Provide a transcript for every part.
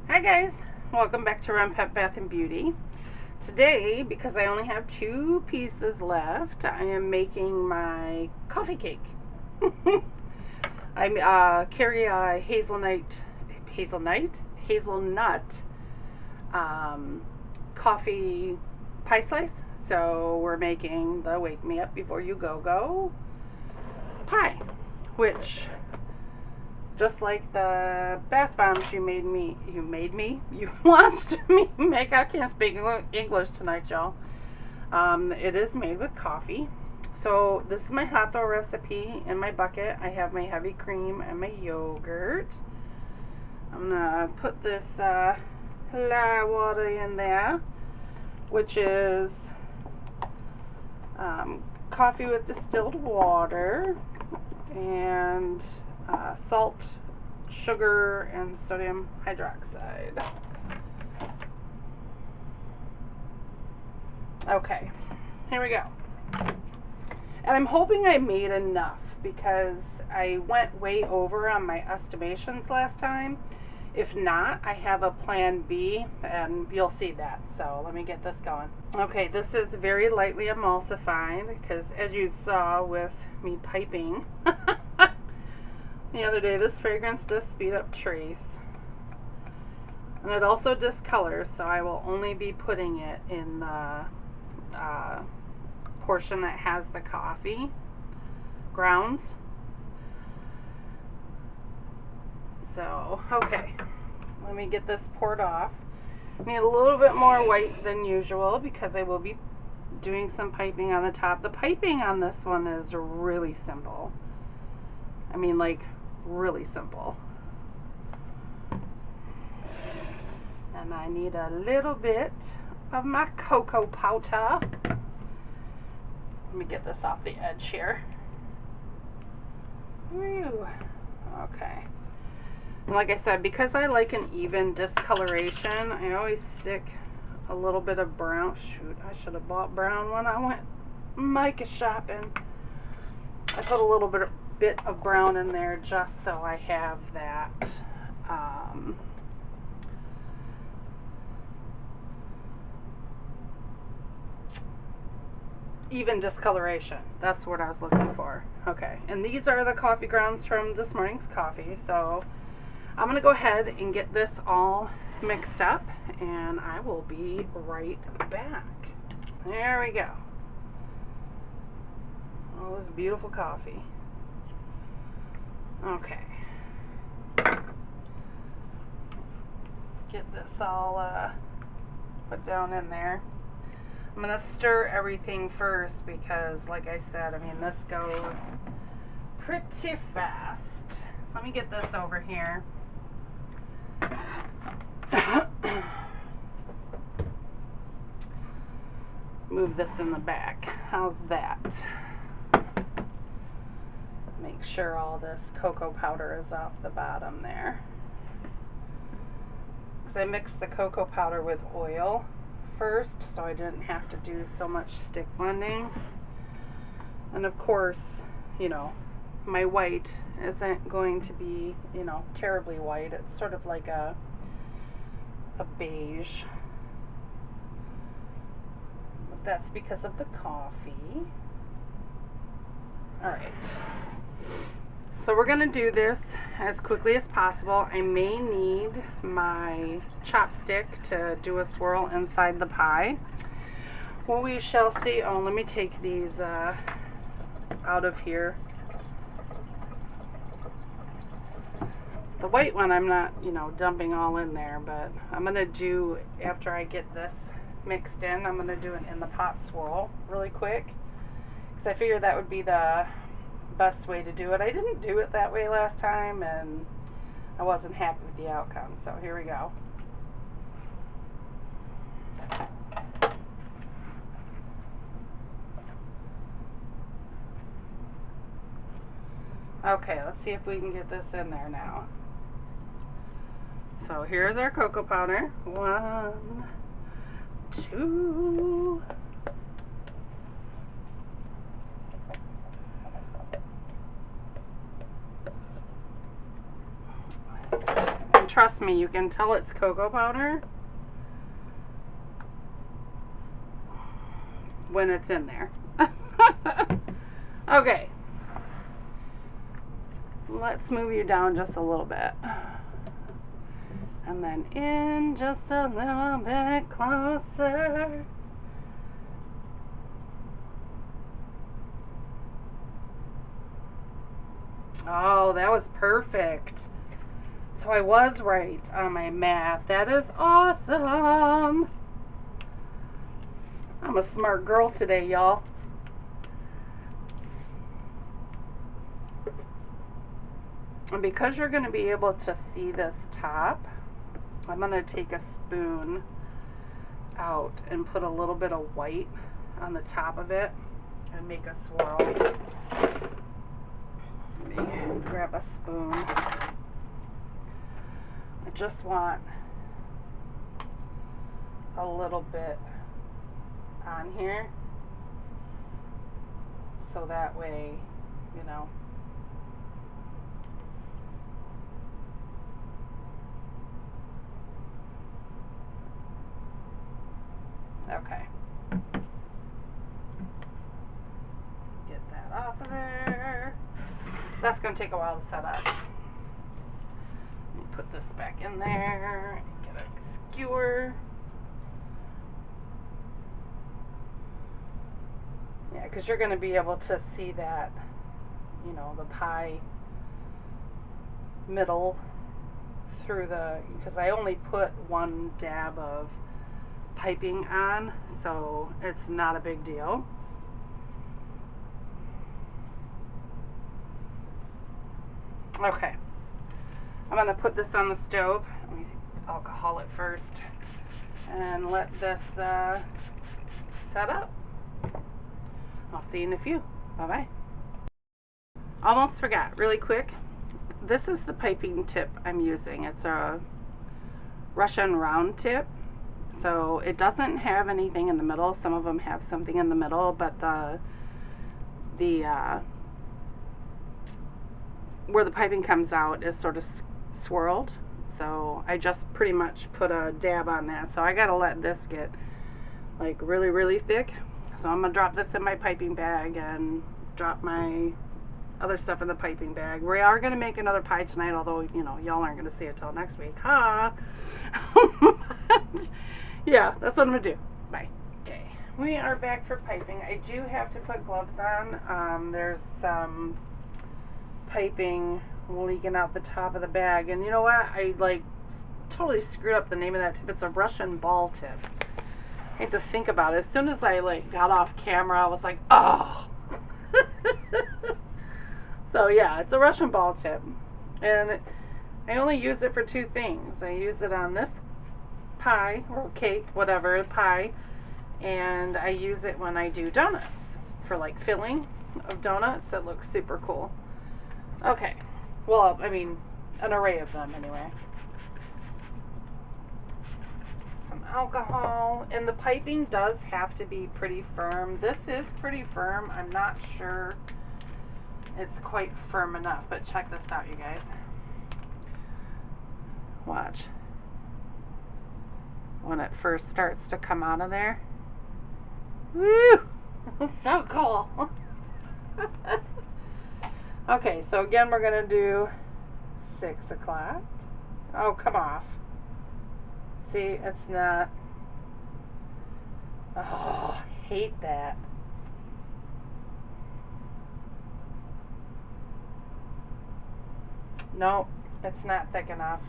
Hi guys, welcome back to Renpet Bath Beauty. Today, because I only have 2 pieces left, I am making my coffee cake. I carry a hazelnut coffee pie slice. So we're making the Wake Me Up Before You Go pie, which, just like the bath bombs you watched me make. I can't speak English tonight, y'all. It is made with coffee. So this is my hot dough recipe in my bucket. I have my heavy cream and my yogurt. I'm gonna put this water in there, which is coffee with distilled water and salt, sugar, and sodium hydroxide. Okay, here we go. And I'm hoping I made enough because I went way over on my estimations last time. If not, I have a plan B and you'll see that. So let me get this going. Okay, this is very lightly emulsified because, as you saw with me piping the other day, this fragrance does speed up trace. And it also discolors, so I will only be putting it in the portion that has the coffee grounds. So, okay, let me get this poured off. I need a little bit more white than usual because I will be doing some piping on the top. The piping on this one is really simple. I mean, like, really simple. And I need a little bit of my cocoa powder. Let me get this off the edge here. Woo. Okay. And like I said, because I like an even discoloration, I always stick a little bit of brown. Shoot, I should have bought brown when I went mica shopping. I put a little bit of brown in there just so I have that even discoloration. That's what I was looking for. Okay, and these are the coffee grounds from this morning's coffee. So I'm going to go ahead and get this all mixed up, and I will be right back. There we go. All this beautiful coffee. Okay. Get this all put down in there. I'm going to stir everything first because, like I said, I mean, this goes pretty fast. Let me get this over here. Move this in the back. How's that? Make sure all this cocoa powder is off the bottom there. Because I mixed the cocoa powder with oil first, so I didn't have to do so much stick blending. And of course, you know, my white isn't going to be, you know, terribly white. It's sort of like a beige. But that's because of the coffee. Alright. So we're going to do this as quickly as possible. I may need my chopstick to do a swirl inside the pie. Well, we shall see. Oh, let me take these out of here. The white one I'm not, you know, dumping all in there, but I'm going to do, after I get this mixed in, I'm going to do it in the pot swirl really quick. Because I figured that would be the best way to do it. I didn't do it that way last time, and I wasn't happy with the outcome. So here we go. Okay, let's see if we can get this in there now. So here's our cocoa powder. 1, 2. trust me, you can tell it's cocoa powder when it's in there. Okay. Let's move you down just a little bit. And then in just a little bit closer. Oh, that was perfect. So I was right on my math. That is awesome. I'm a smart girl today, y'all. And because you're going to be able to see this top, I'm going to take a spoon out and put a little bit of white on the top of it and make a swirl. Let me grab a spoon. I just want a little bit on here so that way, you know, okay. Get that off of there. That's going to take a while to set up. Let me put this back in there. Get a skewer. Yeah, because you're going to be able to see that, you know, the pie middle through the, because I only put one dab of piping on, so it's not a big deal. Okay, I'm going to put this on the stove. Let me alcohol it first and let this set up. I'll see you in a few. Bye-bye. Almost forgot, really quick. This is the piping tip I'm using. It's a Russian round tip. So it doesn't have anything in the middle. Some of them have something in the middle, but the where the piping comes out is sort of swirled. So I just pretty much put a dab on that. So I gotta let this get like really, really thick. So I'm gonna drop this in my piping bag and drop my other stuff in the piping bag. We are gonna make another pie tonight, although, you know, y'all aren't gonna see it till next week. Ha! Yeah, that's what I'm gonna do. Bye. Okay, we are back for piping. I do have to put gloves on. There's some piping leaking out the top of the bag, and you know what? I like totally screwed up the name of that tip. It's a Russian ball tip. I hate to think about it. As soon as I like got off camera, I was like, oh. So yeah, it's a Russian ball tip, and I only use it for two things. I use it on this pie or cake, whatever, pie, and I use it when I do donuts for like filling of donuts. It looks super cool. Okay, well, I mean, an array of them anyway. Some alcohol, and the piping does have to be pretty firm. This is pretty firm. I'm not sure it's quite firm enough, but check this out, you guys. Watch. When it first starts to come out of there. Woo! So cool. Okay, so again, we're going to do 6 o'clock. Oh, come off. See, it's not. Oh, I hate that. Nope, it's not thick enough.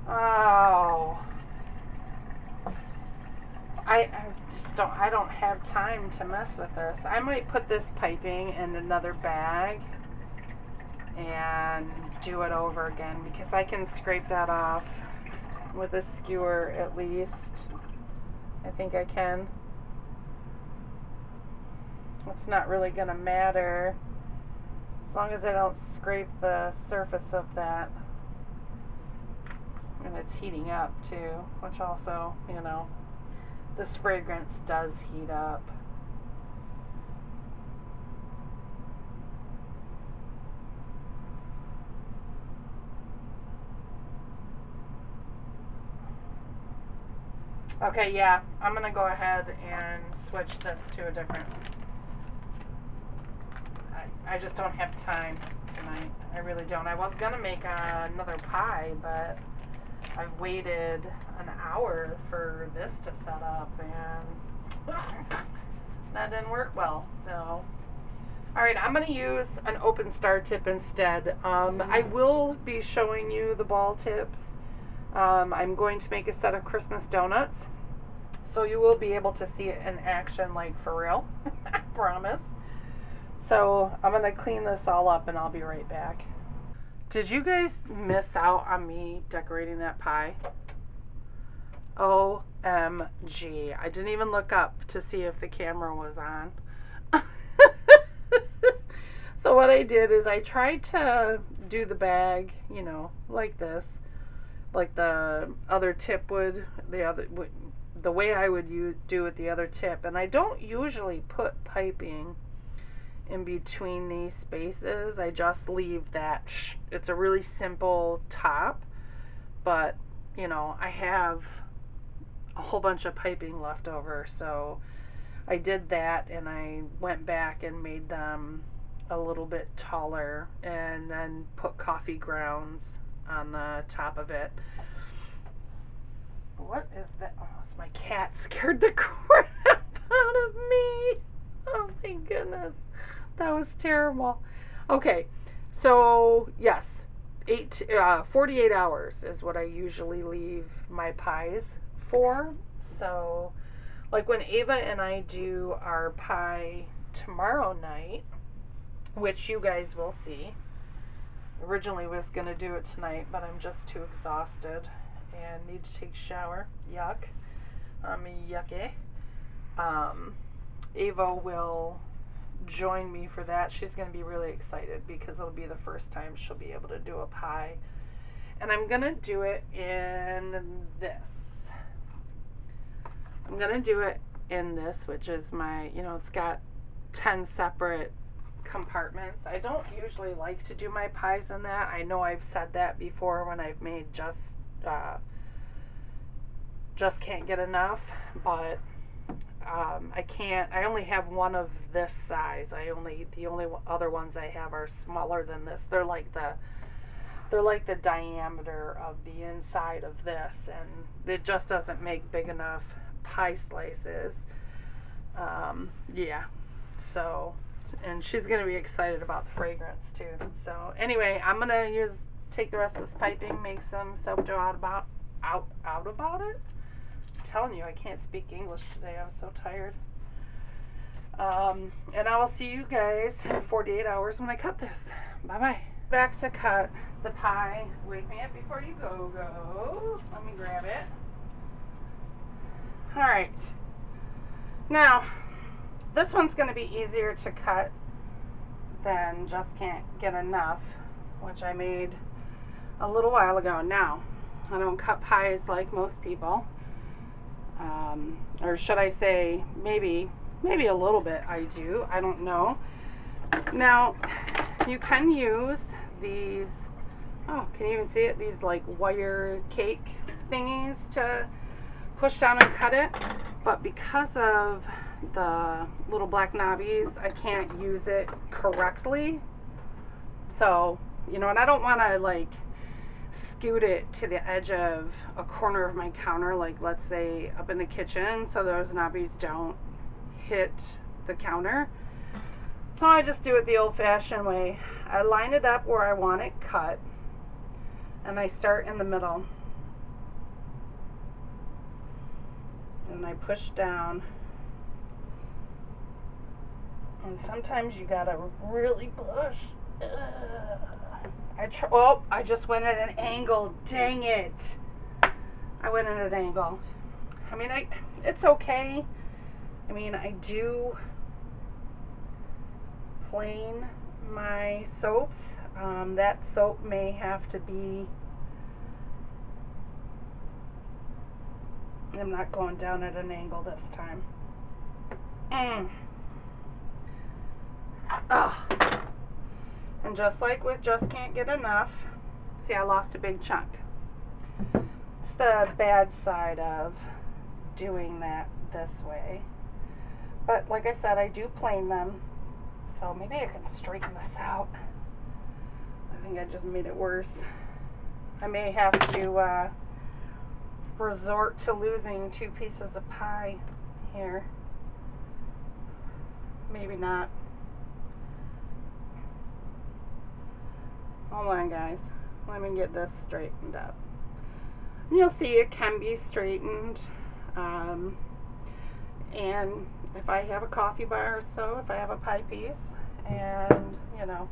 Oh. I don't have time to mess with this. I might put this piping in another bag and do it over again, because I can scrape that off with a skewer at least. I think I can. It's not really going to matter as long as I don't scrape the surface of that. And it's heating up too, which also, you know, this fragrance does heat up. Okay, yeah, I'm gonna go ahead and switch this to a different. I just don't have time tonight. I really don't. I was gonna make another pie, but I've waited an hour for this to set up, and that didn't work well. So, all right, I'm gonna use an open star tip instead. I will be showing you the ball tips. I'm going to make a set of Christmas donuts, so you will be able to see it in action, like for real. I promise. So I'm gonna clean this all up and I'll be right back. Did you guys miss out on me decorating that pie? OMG. I didn't even look up to see if the camera was on. So what I did is I tried to do the bag, you know, like this, like the other tip would, the way I would do with the other tip. And I don't usually put piping in between these spaces. I just leave that. It's a really simple top, but you know, I have a whole bunch of piping left over, so I did that, and I went back and made them a little bit taller and then put coffee grounds on the top of it. What is that? Oh, my cat scared the crap out of me. Oh my goodness. That was terrible. Okay, so yes, 48 hours is what I usually leave my pies for. So, like when Ava and I do our pie tomorrow night, which you guys will see. Originally was going to do it tonight, but I'm just too exhausted and need to take a shower. Yuck. Yucky. Ava will join me for that. She's going to be really excited because it'll be the first time she'll be able to do a pie. And I'm going to do it in this. I'm going to do it in this, which is my, you know, it's got 10 separate compartments. I don't usually like to do my pies in that. I know I've said that before when I've made just can't get enough, but I only have one of this size. The only other ones I have are smaller than this. They're like the diameter of the inside of this, and it just doesn't make big enough pie slices. Yeah, so, and she's gonna be excited about the fragrance too. So anyway, I'm gonna take the rest of this piping, make some sourdough out about it. I'm telling you, I can't speak English today. I'm so tired. And I will see you guys in 48 hours when I cut this. Bye bye. Back to cut the pie. Wake me up before you go. Let me grab it. All right. Now, this one's going to be easier to cut than Just Can't Get Enough, which I made a little while ago. Now, I don't cut pies like most people. Or should I say, maybe a little bit I do. I don't know. Now, you can use these, oh, can you even see it? These like wire cake thingies to push down and cut it. But because of the little black knobbies, I can't use it correctly. So, you know, and I don't want to like scoot it to the edge of a corner of my counter, like let's say up in the kitchen, so those knobbies don't hit the counter. So I just do it the old-fashioned way. I line it up where I want it cut, and I start in the middle, and I push down. And sometimes you gotta really push. I just went at an angle. Dang it! I went at an angle. I mean, it's okay. I mean, I do plane my soaps. That soap may have to be, I'm not going down at an angle this time. And just like with Just Can't Get Enough, see, I lost a big chunk. It's the bad side of doing that this way. But like I said, I do plane them. So maybe I can straighten this out. I think I just made it worse. I may have to resort to losing 2 pieces of pie here. Maybe not. Hold on, guys. Let me get this straightened up. And you'll see it can be straightened. And if I have a coffee bar or so, if I have a pie piece, and, you know,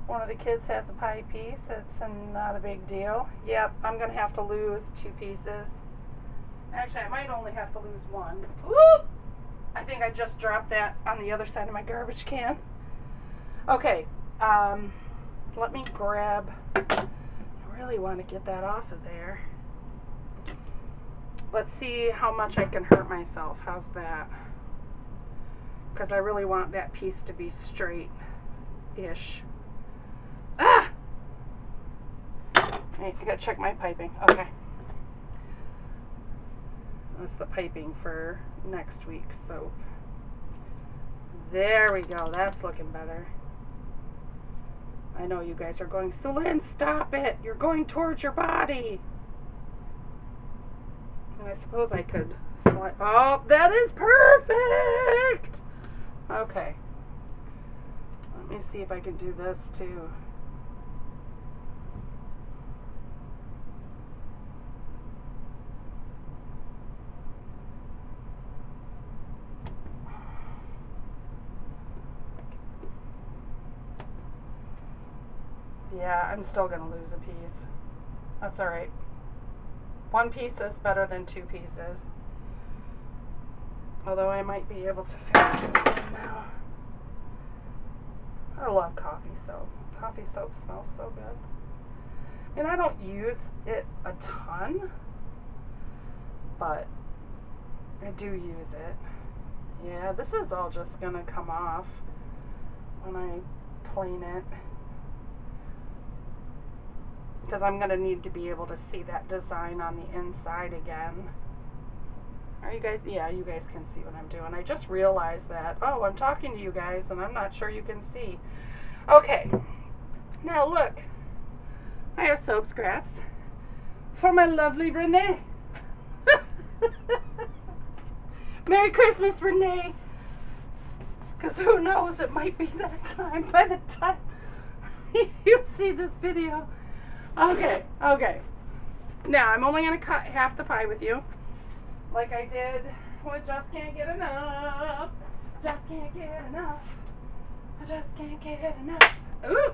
one of the kids has a pie piece, it's not a big deal. Yep, I'm going to have to lose 2 pieces. Actually, I might only have to lose 1. Whoop! I think I just dropped that on the other side of my garbage can. Okay, let me grab, I really want to get that off of there. Let's see how much I can hurt myself. How's that? Because I really want that piece to be straight-ish. Ah! Hey, I gotta check my piping. Okay. That's the piping for next week's soap. There we go. That's looking better. I know you guys are going, Celine, stop it. You're going towards your body. And I suppose I could slide. Oh, that is perfect. Okay. Let me see if I can do this too. Yeah, I'm still going to lose a piece. That's alright. 1 piece is better than 2 pieces. Although I might be able to fix this one now. I love coffee soap. Coffee soap smells so good. And I don't use it a ton, but I do use it. Yeah, this is all just going to come off when I plane it. Because I'm going to need to be able to see that design on the inside again. Are you guys? Yeah, you guys can see what I'm doing. I just realized that, oh, I'm talking to you guys and I'm not sure you can see. Okay, now look, I have soap scraps for my lovely Renee. Merry Christmas, Renee. Because who knows, it might be that time by the time you see this video. Okay, okay. Now, I'm only going to cut half the pie with you. Like I did with Just Can't Get Enough. Just can't get enough. I just can't get enough. Ooh!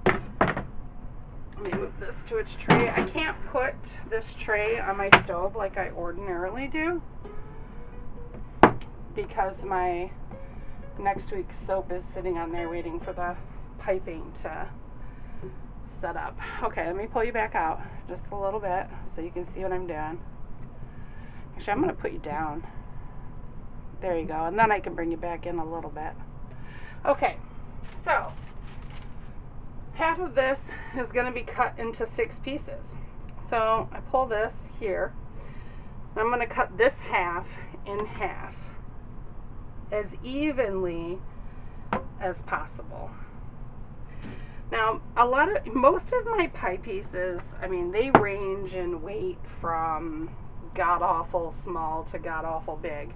Let me move this to its tray. I can't put this tray on my stove like I ordinarily do, because my next week's soap is sitting on there waiting for the piping to set up. Okay, let me pull you back out just a little bit so you can see what I'm doing. Actually, I'm going to put you down. There you go. And then I can bring you back in a little bit. Okay, so half of this is going to be cut into 6 pieces. So I pull this here. I'm going to cut this half in half as evenly as possible. Now, most of my pie pieces, I mean, they range in weight from god-awful small to god-awful big.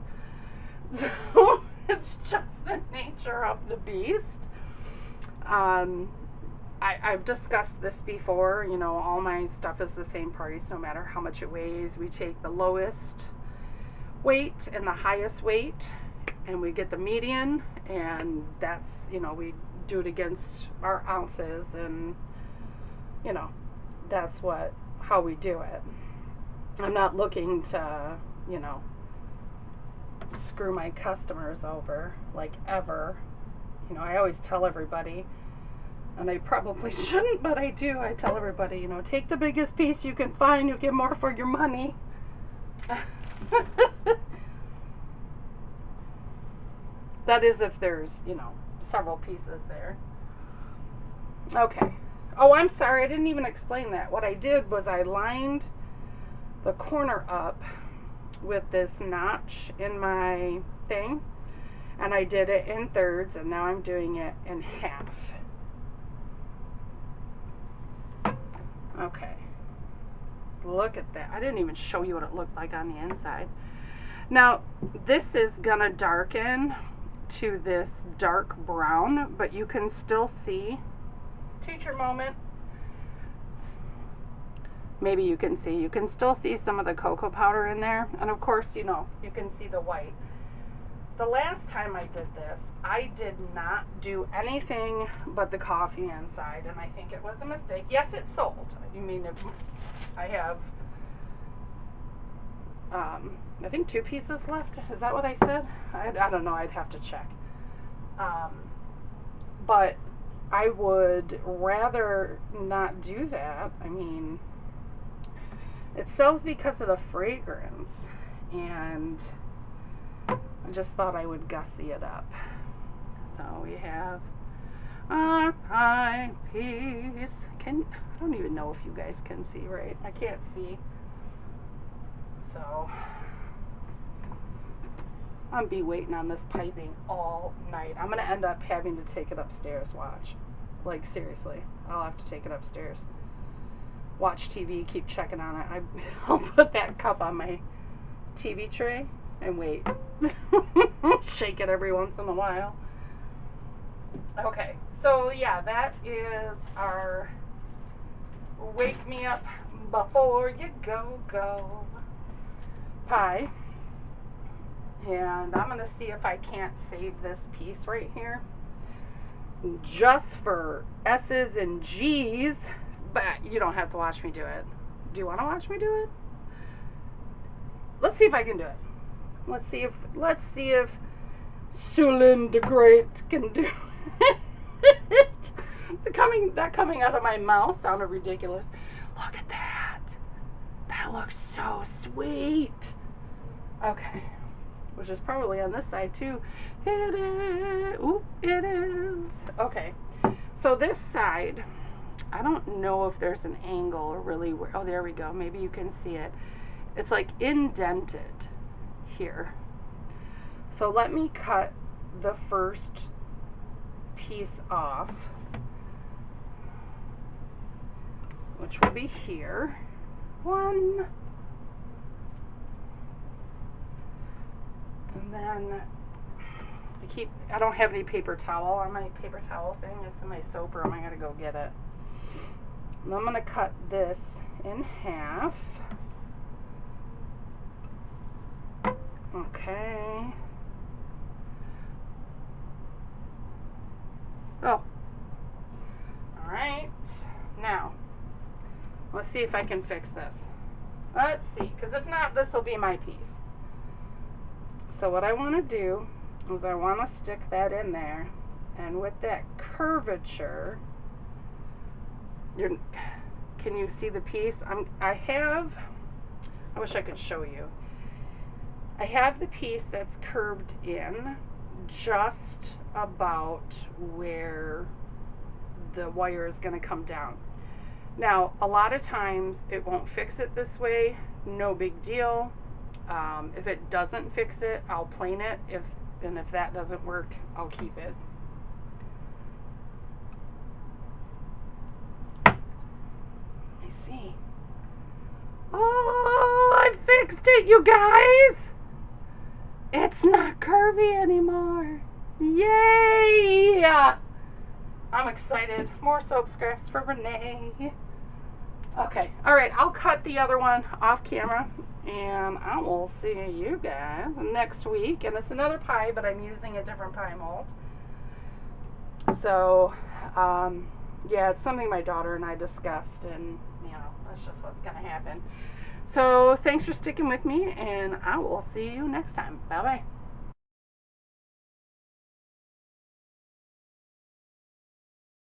So, it's just the nature of the beast. I've discussed this before, you know, all my stuff is the same price no matter how much it weighs. We take the lowest weight and the highest weight, and we get the median, and that's, you know, we do it against our ounces, and you know, that's how we do it. I'm not looking to, you know, screw my customers over, like, ever. You know, I always tell everybody, and I probably shouldn't, but I do. I tell everybody, you know, take the biggest piece you can find, you'll get more for your money. That is if there's, you know, several pieces there. Okay. Oh, I'm sorry, I didn't even explain that. What I did was I lined the corner up with this notch in my thing, and I did it in thirds, and now I'm doing it in half. Okay, look at that. I didn't even show you what it looked like on the inside. Now this is gonna darken to this dark brown, but you can still see, teacher moment, maybe you can still see some of the cocoa powder in there, and of course, you know, you can see the white. The last time I did this, I did not do anything but the coffee inside, and I think it was a mistake. Yes, it sold. You mean, I have, I think 2 pieces left. Is that what I said? I don't know. I'd have to check. But I would rather not do that. I mean, it sells because of the fragrance, and I just thought I would gussy it up. So we have our pie piece. I don't even know if you guys can see, right? I can't see. So I'll be waiting on this piping all night. I'm going to end up having to take it upstairs, watch. Like, seriously. I'll have to take it upstairs. Watch TV, keep checking on it. I'll put that cup on my TV tray and wait. Shake it every once in a while. Okay, so yeah, that is our wake me up before you go pie. And I'm going to see if I can't save this piece right here just for S's and G's, but you don't have to watch me do it. Do you want to watch me do it? Let's see if I can do it. Let's see if Sulin the Great can do it. That coming out of my mouth sounded ridiculous. Look at that. That looks so sweet. Okay. Which is probably on this side too. It is. Oop, it is. Okay. So this side, I don't know if there's an angle or really where, oh, there we go. Maybe you can see it. It's like indented here. So let me cut the first piece off, which will be here. One. And then I don't have any paper towel on my paper towel thing. It's in my soap room. I gotta go get it. And I'm gonna cut this in half. Okay. Oh. Alright. Now, let's see if I can fix this. Let's see, because if not, this will be my piece. So what I want to do is I want to stick that in there, and with that curvature, can you see the piece? I wish I could show you. I have the piece that's curved in just about where the wire is going to come down. Now, a lot of times it won't fix it this way. No big deal. If it doesn't fix it, I'll plane it. If that doesn't work, I'll keep it. Let me see. Oh, I fixed it, you guys! It's not curvy anymore. Yay! I'm excited. More soap scraps for Renee. Okay, alright, I'll cut the other one off camera, and I will see you guys next week. And it's another pie, but I'm using a different pie mold. So, yeah, it's something my daughter and I discussed, and, you know, that's just what's going to happen. So, thanks for sticking with me, and I will see you next time. Bye-bye.